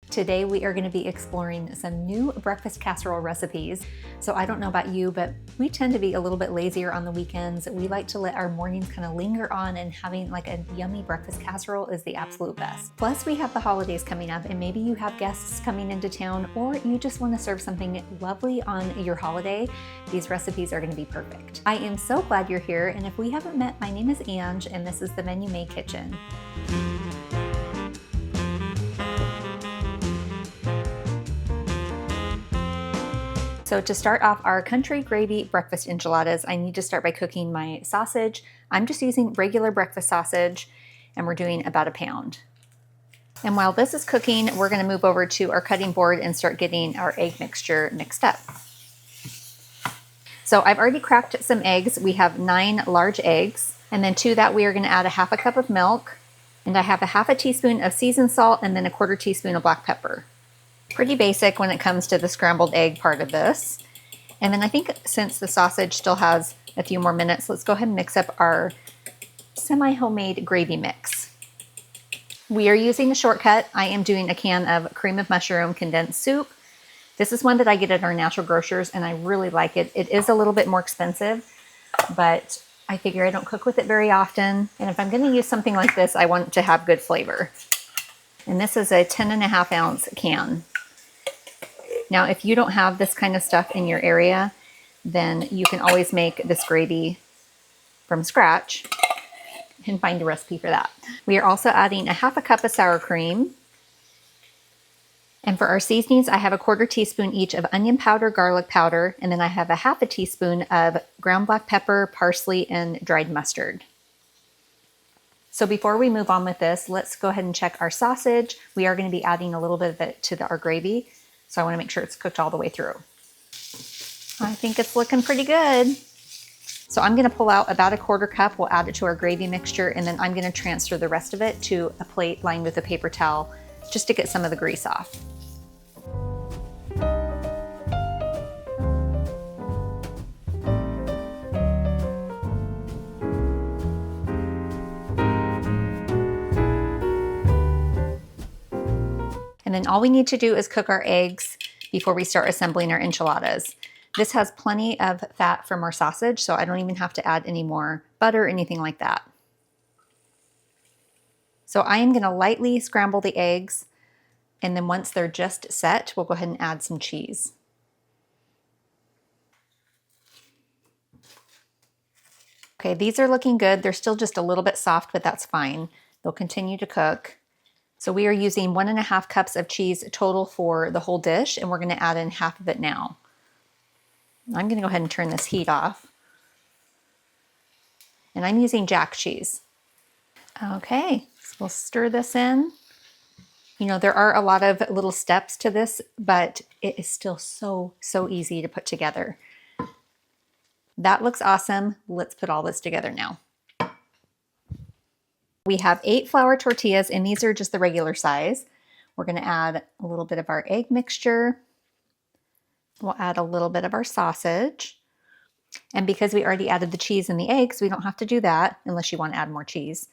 Today we are going to be exploring some new breakfast casserole recipes. So I don't know about you, but we tend to be a little bit lazier on the weekends. We like to let our mornings kind of linger on, and having like a yummy breakfast casserole is the absolute best. Plus we have the holidays coming up, and maybe you have guests coming into town, or you just want to serve something lovely on your holiday. These recipes are going to be perfect. I am so glad you're here, and if we haven't met, my name is Ange, and this is the Menu May Kitchen. So to start off our country gravy breakfast enchiladas, I need to start by cooking my sausage. I'm just using regular breakfast sausage, and we're doing about a pound. And while this is cooking, we're going to move over to our cutting board and start getting our egg mixture mixed up. So I've already cracked some eggs. We have 9 large eggs, and then to that we are going to add a half a cup of milk, and I have a half a teaspoon of seasoned salt and then a quarter teaspoon of black pepper. Pretty basic when it comes to the scrambled egg part of this. And then I think since the sausage still has a few more minutes, let's go ahead and mix up our semi-homemade gravy mix. We are using a shortcut. I am doing a can of cream of mushroom condensed soup. This is one that I get at our natural grocers, and I really like it. It is a little bit more expensive, but I figure I don't cook with it very often. And if I'm going to use something like this, I want to have good flavor. And this is a 10.5 ounce can. Now, if you don't have this kind of stuff in your area, then you can always make this gravy from scratch and find a recipe for that. We are also adding a half a cup of sour cream. And for our seasonings, I have a quarter teaspoon each of onion powder, garlic powder, and then I have a half a teaspoon of ground black pepper, parsley, and dried mustard. So before we move on with this, let's go ahead and check our sausage. We are going to be adding a little bit of it to our gravy. So I want to make sure it's cooked all the way through. I think it's looking pretty good. So I'm going to pull out about a quarter cup. We'll add it to our gravy mixture, and then I'm going to transfer the rest of it to a plate lined with a paper towel just to get some of the grease off. And then all we need to do is cook our eggs before we start assembling our enchiladas. This has plenty of fat from our sausage, so I don't even have to add any more butter or anything like that. So I am going to lightly scramble the eggs, and then once they're just set, we'll go ahead and add some cheese. Okay, these are looking good. They're still just a little bit soft, but that's fine. They'll continue to cook. So we are using 1.5 cups of cheese total for the whole dish, and we're going to add in half of it now. I'm going to go ahead and turn this heat off. And I'm using Jack cheese. Okay, so we'll stir this in. You know, there are a lot of little steps to this, but it is still so easy to put together. That looks awesome. Let's put all this together now. We have 8 flour tortillas, and these are just the regular size. We're going to add a little bit of our egg mixture. We'll add a little bit of our sausage. And because we already added the cheese and the eggs, we don't have to do that unless you want to add more cheese.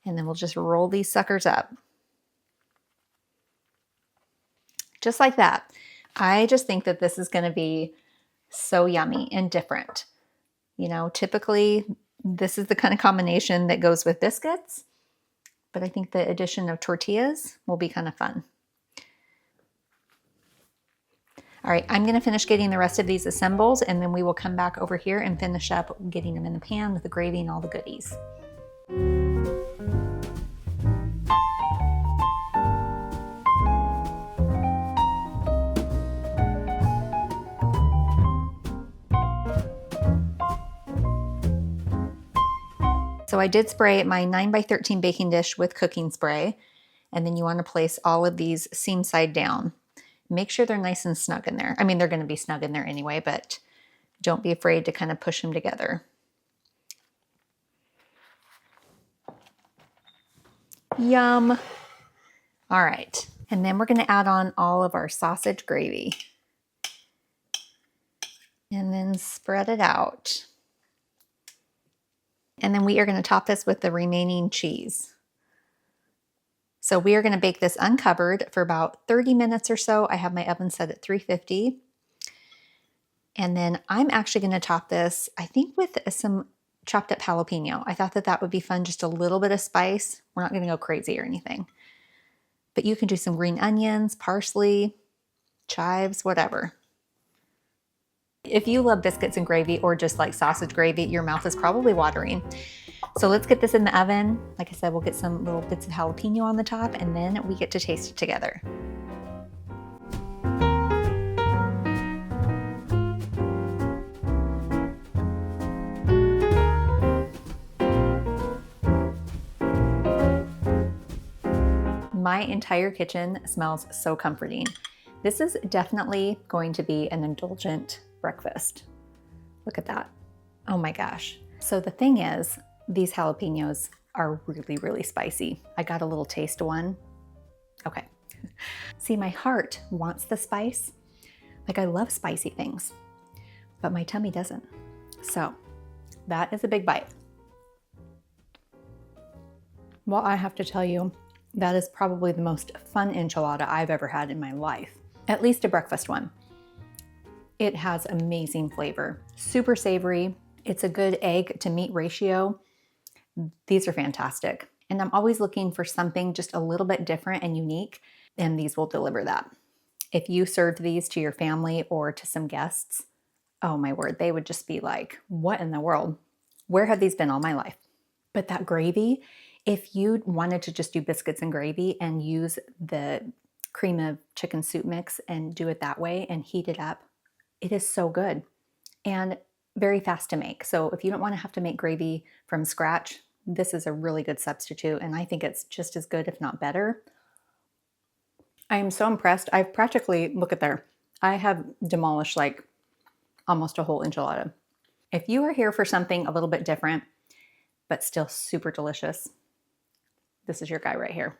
And then we'll just roll these suckers up. Just like that. I just think that this is going to be so yummy and different. You know, typically this is the kind of combination that goes with biscuits, but I think the addition of tortillas will be kind of fun. All right, I'm going to finish getting the rest of these assembled, and then we will come back over here and finish up getting them in the pan with the gravy and all the goodies. So I did spray my 9x13 baking dish with cooking spray, and then you want to place all of these seam side down. Make sure they're nice and snug in there. I mean, they're going to be snug in there anyway, but don't be afraid to kind of push them together. Yum. All right, and then we're going to add on all of our sausage gravy. And then spread it out. And then we are going to top this with the remaining cheese. So we are going to bake this uncovered for about 30 minutes or so. I have my oven set at 350. And then I'm actually going to top this, I think, with some chopped up jalapeno. I thought that that would be fun, just a little bit of spice. We're not going to go crazy or anything. But you can do some green onions, parsley, chives, whatever. If you love biscuits and gravy or just like sausage gravy, your mouth is probably watering. So let's get this in the oven. Like I said, we'll get some little bits of jalapeno on the top and then we get to taste it together. My entire kitchen smells so comforting. This is definitely going to be an indulgent breakfast. Look at that. Oh my gosh. So the thing is, these jalapenos are really, really spicy. I got a little taste of one. Okay. See, my heart wants the spice. Like, I love spicy things, but my tummy doesn't. So that is a big bite. Well, I have to tell you, that is probably the most fun enchilada I've ever had in my life. At least a breakfast one. It has amazing flavor, super savory. It's a good egg to meat ratio. These are fantastic. And I'm always looking for something just a little bit different and unique, and these will deliver that. If you served these to your family or to some guests, oh my word, they would just be like, what in the world? Where have these been all my life? But that gravy, if you wanted to just do biscuits and gravy and use the cream of chicken soup mix and do it that way and heat it up, it is so good and very fast to make. So if you don't want to have to make gravy from scratch, this is a really good substitute, and I think it's just as good, if not better. I am so impressed. I've practically, look at there, I have demolished like almost a whole enchilada. If you are here for something a little bit different, but still super delicious, this is your guy right here.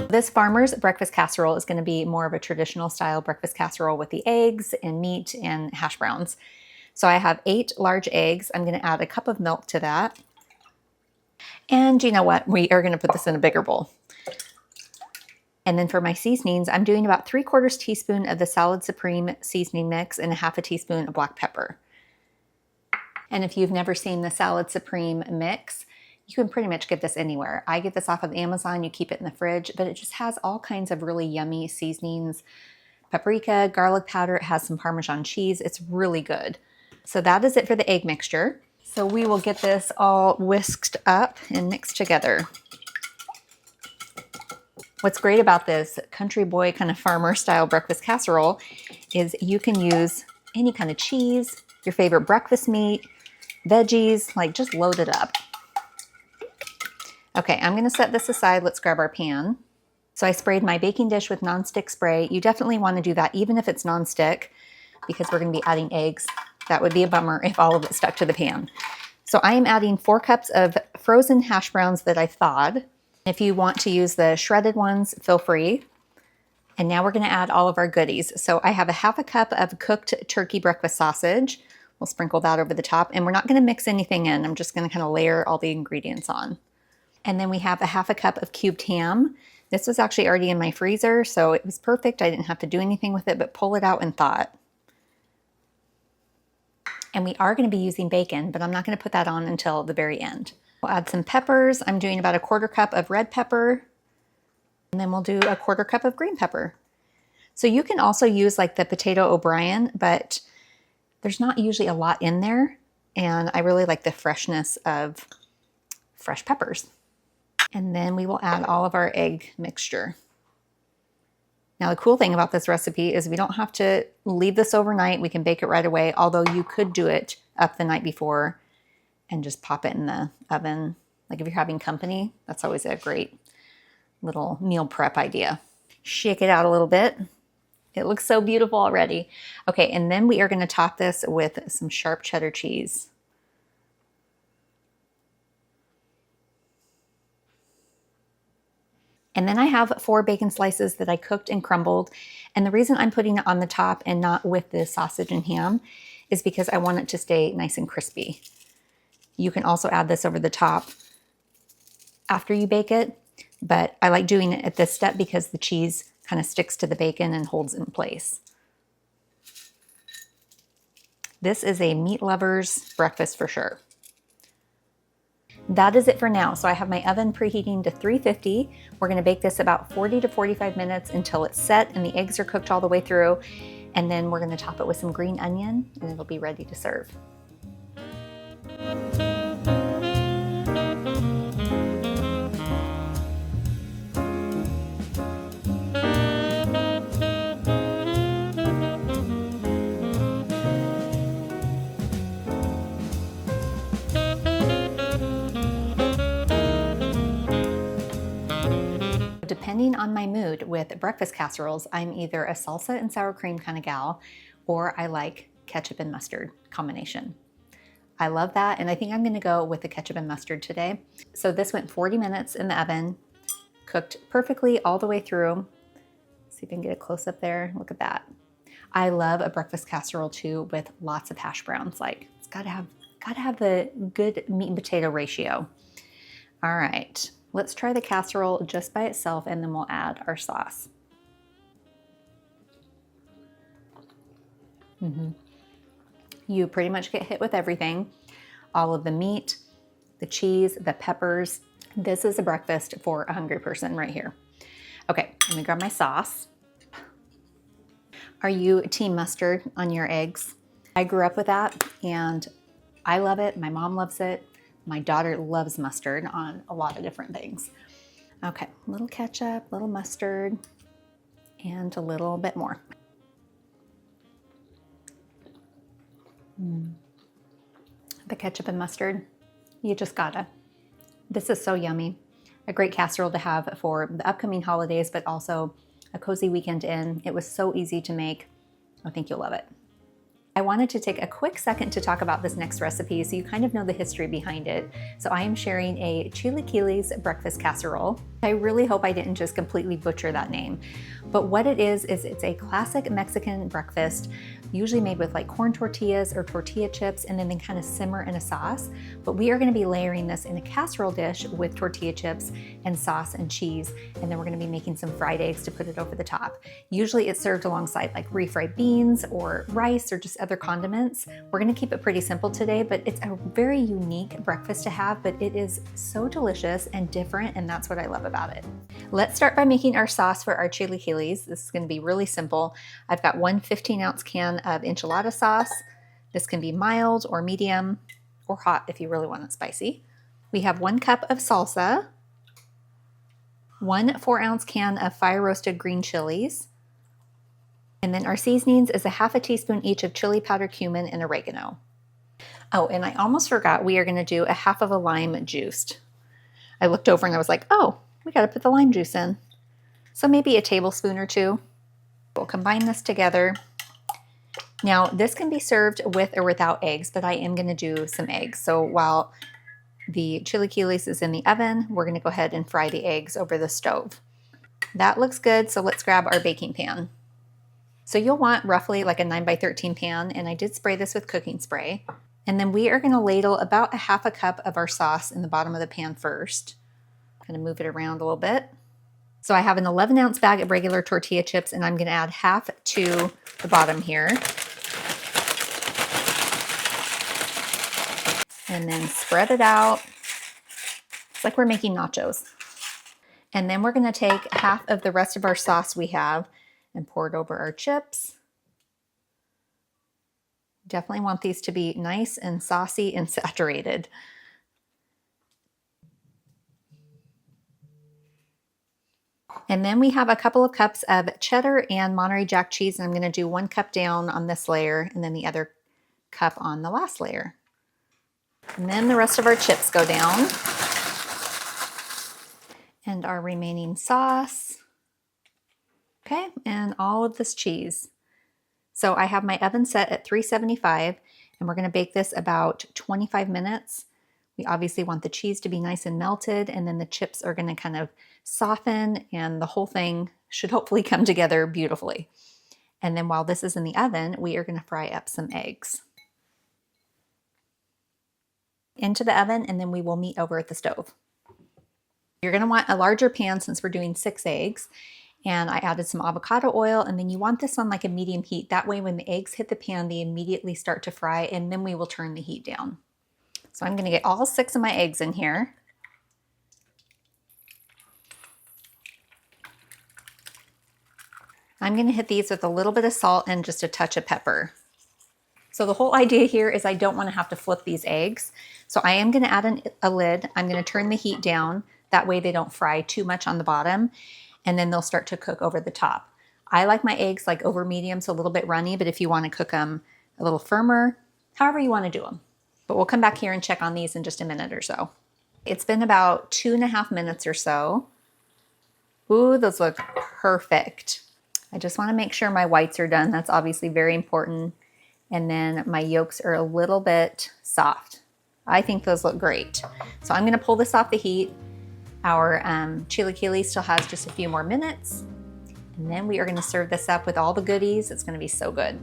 This farmer's breakfast casserole is going to be more of a traditional style breakfast casserole with the eggs and meat and hash browns. So I have 8 large eggs. I'm going to add a cup of milk to that. And you know what? We are going to put this in a bigger bowl. And then for my seasonings, I'm doing about 3/4 teaspoon of the Salad Supreme seasoning mix and a 1/2 teaspoon of black pepper. And if you've never seen the Salad Supreme mix, you can pretty much get this anywhere. I get this off of Amazon. You keep it in the fridge, but it just has all kinds of really yummy seasonings. Paprika, garlic powder, it has some Parmesan cheese. It's really good. So that is it for the egg mixture. So we will get this all whisked up and mixed together. What's great about this country boy kind of farmer style breakfast casserole is you can use any kind of cheese, your favorite breakfast meat, veggies, like just load it up. Okay, I'm gonna set this aside. Let's grab our pan. So I sprayed my baking dish with nonstick spray. You definitely wanna do that even if it's nonstick, because we're gonna be adding eggs. That would be a bummer if all of it stuck to the pan. So I am adding 4 cups of frozen hash browns that I've thawed. If you want to use the shredded ones, feel free. And now we're gonna add all of our goodies. So I have a 1/2 cup of cooked turkey breakfast sausage. We'll sprinkle that over the top, and we're not gonna mix anything in. I'm just gonna kind of layer all the ingredients on. And then we have a 1/2 cup of cubed ham. This was actually already in my freezer, so it was perfect. I didn't have to do anything with it, but pull it out and thaw it. And we are gonna be using bacon, but I'm not gonna put that on until the very end. We'll add some peppers. I'm doing about a 1/4 cup of red pepper, and then we'll do a 1/4 cup of green pepper. So you can also use like the potato O'Brien, but there's not usually a lot in there, and I really like the freshness of fresh peppers. And then we will add all of our egg mixture. Now the cool thing about this recipe is we don't have to leave this overnight. We can bake it right away, although you could do it up the night before and just pop it in the oven. Like if you're having company, that's always a great little meal prep idea. Shake it out a little bit. It looks so beautiful already. Okay, and then we are gonna top this with some sharp cheddar cheese. And then I have 4 bacon slices that I cooked and crumbled. And the reason I'm putting it on the top and not with the sausage and ham is because I want it to stay nice and crispy. You can also add this over the top after you bake it, but I like doing it at this step because the cheese kind of sticks to the bacon and holds it in place. This is a meat lover's breakfast for sure. That is it for now. So I have my oven preheating to 350. We're going to bake this about 40 to 45 minutes until it's set and the eggs are cooked all the way through. And then we're going to top it with some green onion and it'll be ready to serve. Depending on my mood with breakfast casseroles, I'm either a salsa and sour cream kind of gal, or I like ketchup and mustard combination. I love that, and I think I'm gonna go with the ketchup and mustard today. So this went 40 minutes in the oven, cooked perfectly all the way through. See if I can get a close up there, look at that. I love a breakfast casserole too with lots of hash browns. Like, it's gotta have the good meat and potato ratio. All right. Let's try the casserole just by itself and then we'll add our sauce. You pretty much get hit with everything. All of the meat, the cheese, the peppers. This is a breakfast for a hungry person right here. Okay, let me grab my sauce. Are you team mustard on your eggs? I grew up with that and I love it. My mom loves it. My daughter loves mustard on a lot of different things. Okay, a little ketchup, a little mustard, and a little bit more. The ketchup and mustard, you just gotta. This is so yummy. A great casserole to have for the upcoming holidays, but also a cozy weekend in. It was so easy to make. I think you'll love it. I wanted to take a quick second to talk about this next recipe so you kind of know the history behind it. So I am sharing a Chilaquiles breakfast casserole. I really hope I didn't just completely butcher that name. But what it is it's a classic Mexican breakfast, usually made with like corn tortillas or tortilla chips, and then they kind of simmer in a sauce. But we are gonna be layering this in a casserole dish with tortilla chips and sauce and cheese. And then we're gonna be making some fried eggs to put it over the top. Usually it's served alongside like refried beans or rice or just other condiments. We're gonna keep it pretty simple today, but it's a very unique breakfast to have, but it is so delicious and different, and that's what I love about it. Let's start by making our sauce for our chilaquiles. This is gonna be really simple. I've got one 15-ounce can of enchilada sauce. This can be mild or medium or hot if you really want it spicy. We have 1 cup of salsa, 1 4-ounce can of fire roasted green chilies, and then our seasonings is a ½ teaspoon each of chili powder, cumin, and oregano. Oh, and I almost forgot, we are gonna do a half of a lime juiced. I looked over and I was like, oh, we gotta put the lime juice in. So maybe a tablespoon or 2. We'll combine this together. Now, this can be served with or without eggs, but I am gonna do some eggs. So while the chilaquiles is in the oven, we're gonna go ahead and fry the eggs over the stove. That looks good, so let's grab our baking pan. So you'll want roughly like a 9x13 pan, and I did spray this with cooking spray. And then we are gonna ladle about a ½ cup of our sauce in the bottom of the pan first. I'm gonna move it around a little bit. So I have an 11-ounce bag of regular tortilla chips, and I'm gonna add half to the bottom here. And then spread it out. It's like we're making nachos. And then we're gonna take half of the rest of our sauce we have and pour it over our chips. Definitely want these to be nice and saucy and saturated. And then we have a couple of cups of cheddar and Monterey Jack cheese, and I'm gonna do 1 cup down on this layer and then the other cup on the last layer. And then the rest of our chips go down. And our remaining sauce. Okay, and all of this cheese. So I have my oven set at 375, and we're gonna bake this about 25 minutes. We obviously want the cheese to be nice and melted, and then the chips are going to kind of soften, and the whole thing should hopefully come together beautifully. And then while this is in the oven, we are going to fry up some eggs into the oven, and then we will meet over at the stove. You're going to want a larger pan since we're doing 6 eggs. And I added some avocado oil, and then you want this on like a medium heat. That way when the eggs hit the pan, they immediately start to fry, and then we will turn the heat down. So I'm going to get all 6 of my eggs in here. I'm going to hit these with a little bit of salt and just a touch of pepper. So the whole idea here is I don't want to have to flip these eggs. So I am going to add a lid. I'm going to turn the heat down. That way they don't fry too much on the bottom, and then they'll start to cook over the top. I like my eggs like over medium, so a little bit runny, but if you want to cook them a little firmer, however you want to do them. But we'll come back here and check on these in just a minute or so. It's been about 2.5 minutes or so. Ooh, those look perfect. I just want to make sure my whites are done. That's obviously very important. And then my yolks are a little bit soft. I think those look great. So I'm going to pull this off the heat. Our chilaquiles still has just a few more minutes. And then we are going to serve this up with all the goodies. It's going to be so good.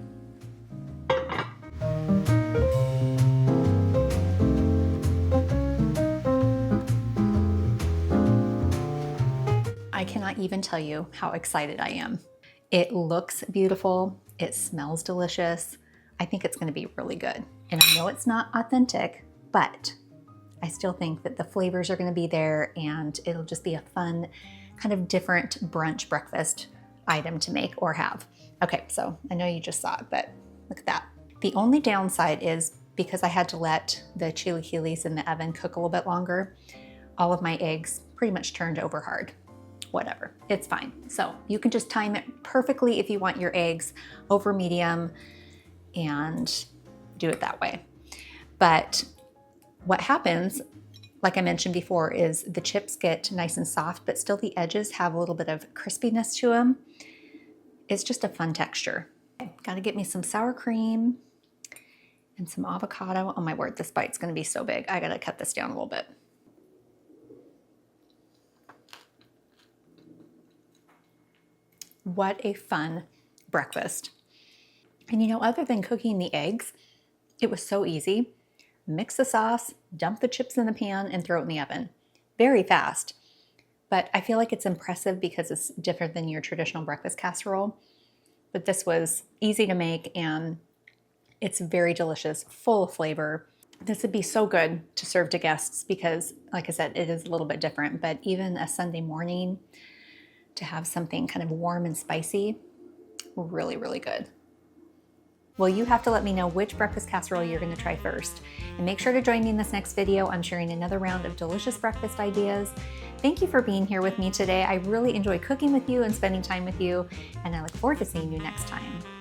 I cannot even tell you how excited I am. It looks beautiful. It smells delicious. I think it's going to be really good. And I know it's not authentic, but I still think that the flavors are going to be there, and it'll just be a fun, kind of different brunch breakfast item to make or have. Okay, so I know you just saw it, but look at that. The only downside is because I had to let the chilaquiles in the oven cook a little bit longer, all of my eggs pretty much turned over hard. Whatever, it's fine. So you can just time it perfectly if you want your eggs over medium and do it that way. But what happens, like I mentioned before, is the chips get nice and soft, but still the edges have a little bit of crispiness to them. It's just a fun texture. Got to get me some sour cream and some avocado. Oh my word, this bite's going to be so big. I got to cut this down a little bit. What a fun breakfast. And you know, other than cooking the eggs, it was so easy. Mix the sauce, dump the chips in the pan, and throw it in the oven. Very fast. But I feel like it's impressive because it's different than your traditional breakfast casserole. But this was easy to make, and it's very delicious, full of flavor. This would be so good to serve to guests because, like I said, it is a little bit different. But even a Sunday morning, to have something kind of warm and spicy, really, really good. Well, you have to let me know which breakfast casserole you're going to try first. And make sure to join me in this next video. I'm sharing another round of delicious breakfast ideas. Thank you for being here with me today. I really enjoy cooking with you and spending time with you, and I look forward to seeing you next time.